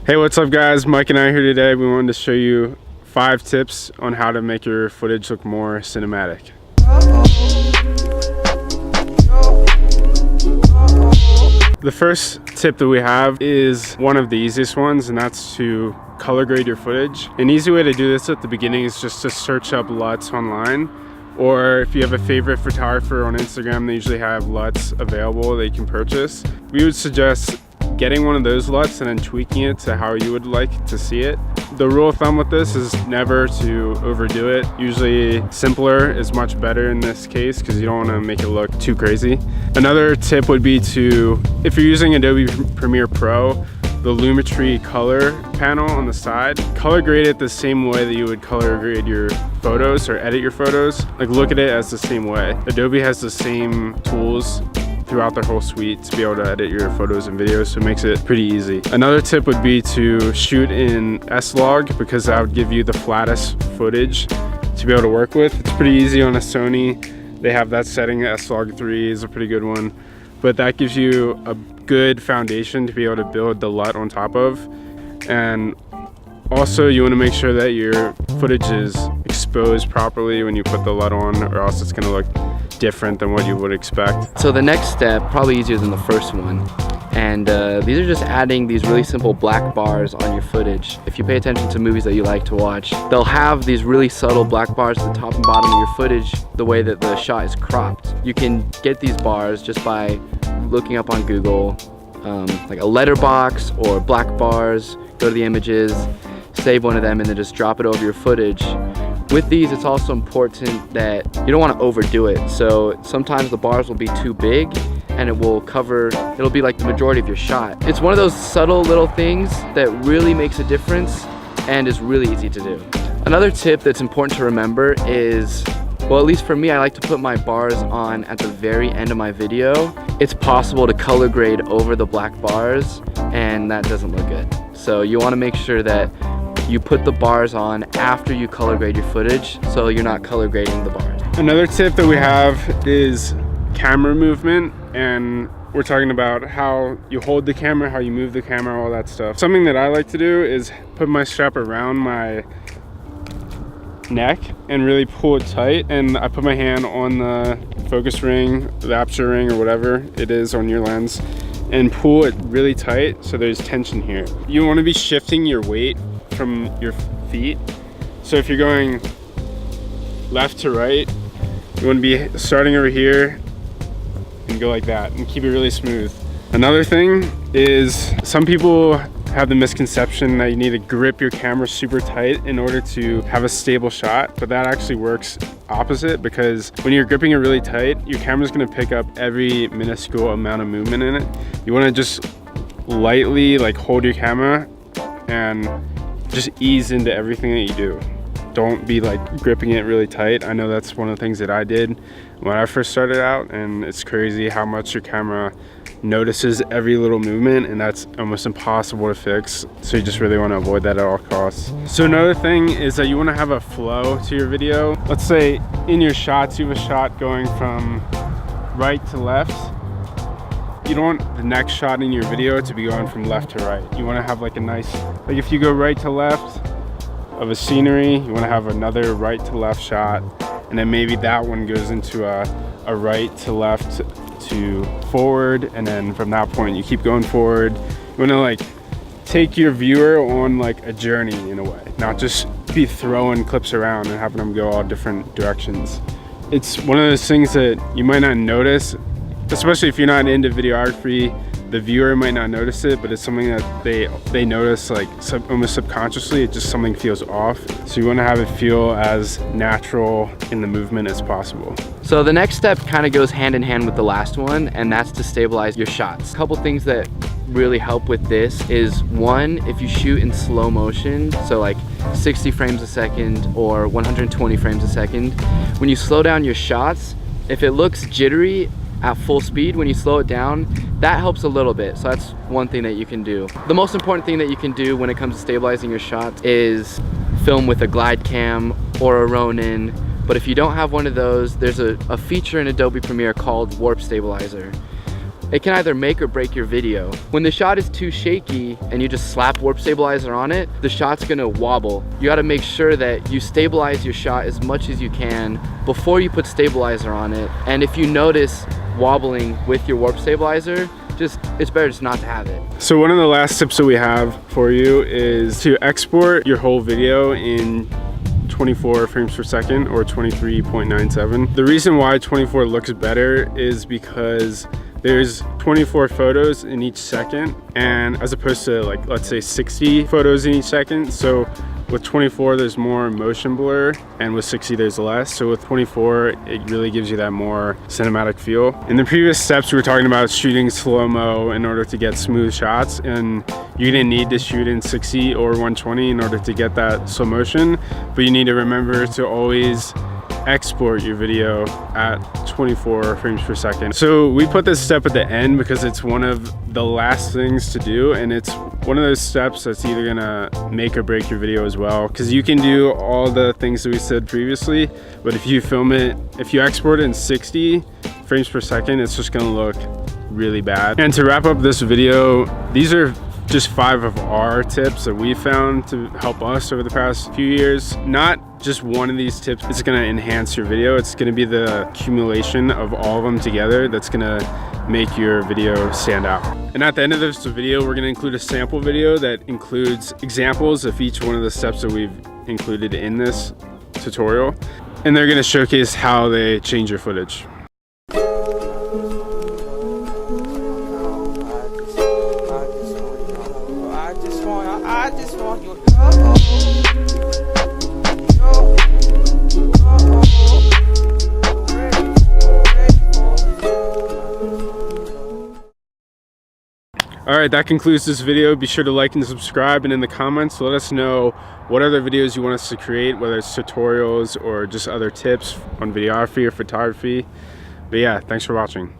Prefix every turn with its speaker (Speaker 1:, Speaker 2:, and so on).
Speaker 1: Hey, what's up guys? Mike and I are here today. We wanted to show you 5 tips on how to make your footage look more cinematic. The first tip that we have is one of the easiest ones, and that's to color grade your footage. An easy way to do this at the beginning is just to search up LUTs online, or if you have a favorite photographer on Instagram, they usually have LUTs available that you can purchase. We would suggest getting one of those LUTs and then tweaking it to how you would like to see it. The rule of thumb with this is never to overdo it. Usually simpler is much better in this case because you don't want to make it look too crazy. Another tip would be to, if you're using Adobe Premiere Pro, the Lumetri color panel on the side, color grade it the same way that you would color grade your photos or edit your photos. Like, look at it as the same way. Adobe has the same tools throughout their whole suite to be able to edit your photos and videos, so it makes it pretty easy. Another tip would be to shoot in S-Log, because that would give you the flattest footage to be able to work with. It's pretty easy on a Sony. They have that setting. S-Log 3 is a pretty good one, but that gives you a good foundation to be able to build the LUT on top of. And also, you want to make sure that your footage is exposed properly when you put the LUT on, or else it's going to look different than what you would expect.
Speaker 2: So the next step, probably easier than the first one, and these are just adding these really simple black bars on your footage. If you pay attention to movies that you like to watch, they'll have these really subtle black bars at the top and bottom of your footage, the way that the shot is cropped. You can get these bars just by looking up on Google, like a letterbox or black bars. Go to the images, save one of them, and then just drop it over your footage. With these, it's also important that you don't want to overdo it. So sometimes the bars will be too big and it'll be like the majority of your shot. It's one of those subtle little things that really makes a difference and is really easy to do. Another tip that's important to remember is, well, at least for me, I like to put my bars on at the very end of my video. It's possible to color grade over the black bars, and that doesn't look good. So you want to make sure that you put the bars on after you color grade your footage, so you're not color grading the bars.
Speaker 1: Another tip that we have is camera movement, and we're talking about how you hold the camera, how you move the camera, all that stuff. Something that I like to do is put my strap around my neck and really pull it tight, and I put my hand on the focus ring, the aperture ring, or whatever it is on your lens, and pull it really tight so there's tension here. You want to be shifting your weight from your feet. So if you're going left to right, you want to be starting over here and go like that and keep it really smooth. Another thing is, some people have the misconception that you need to grip your camera super tight in order to have a stable shot, but that actually works opposite, because when you're gripping it really tight, your camera's going to pick up every minuscule amount of movement in it. You want to just lightly hold your camera and just ease into everything that you do. Don't be gripping it really tight. I know that's one of the things that I did when I first started out, and it's crazy how much your camera notices every little movement, and that's almost impossible to fix. So you just really want to avoid that at all costs. So another thing is that you want to have a flow to your video. Let's say in your shots, you have a shot going from right to left. You don't want the next shot in your video to be going from left to right. You want to have a nice, if you go right to left of a scenery, you want to have another right to left shot, and then maybe that one goes into a right to left to forward, and then from that point you keep going forward. You want to take your viewer on a journey in a way, not just be throwing clips around and having them go all different directions. It's one of those things that you might not notice, especially if you're not into videography. The viewer might not notice it, but it's something that they notice almost subconsciously. It just, something feels off. So you want to have it feel as natural in the movement as possible.
Speaker 2: So the next step kind of goes hand in hand with the last one, and that's to stabilize your shots. A couple things that really help with this is, one, if you shoot in slow motion, so 60 frames a second or 120 frames a second, when you slow down your shots, if it looks jittery at full speed, when you slow it down, that helps a little bit. So that's one thing that you can do. The most important thing that you can do when it comes to stabilizing your shots is film with a glide cam or a Ronin. But if you don't have one of those, there's a feature in Adobe Premiere called Warp Stabilizer. it can either make or break your video. When the shot is too shaky and you just slap warp stabilizer on it, the shot's gonna wobble. You gotta make sure that you stabilize your shot as much as you can before you put stabilizer on it. And if you notice wobbling with your warp stabilizer, it's better just not to have it.
Speaker 1: So one of the last tips that we have for you is to export your whole video in 24 frames per second or 23.97. The reason why 24 looks better is because there's 24 photos in each second, and as opposed to, like, let's say 60 photos in each second. So with 24 there's more motion blur, and with 60 there's less. So with 24 it really gives you that more cinematic feel. In the previous steps we were talking about shooting slow-mo in order to get smooth shots, and you didn't need to shoot in 60 or 120 in order to get that slow motion, but you need to remember to always export your video at 24 frames per second. So we put this step at the end because it's one of the last things to do, and it's one of those steps that's either gonna make or break your video as well, because you can do all the things that we said previously, but if you export it in 60 frames per second, it's just gonna look really bad. And to wrap up this video, these are just 5 of our tips that we found to help us over the past few years. Not just one of these tips is gonna enhance your video. It's gonna be the accumulation of all of them together that's gonna make your video stand out. And at the end of this video, we're gonna include a sample video that includes examples of each one of the steps that we've included in this tutorial. And they're gonna showcase how they change your footage.
Speaker 3: I just want you.
Speaker 1: Alright, that concludes this video. Be sure to like and subscribe, and in the comments let us know what other videos you want us to create, whether it's tutorials or just other tips on videography or photography. But yeah, thanks for watching.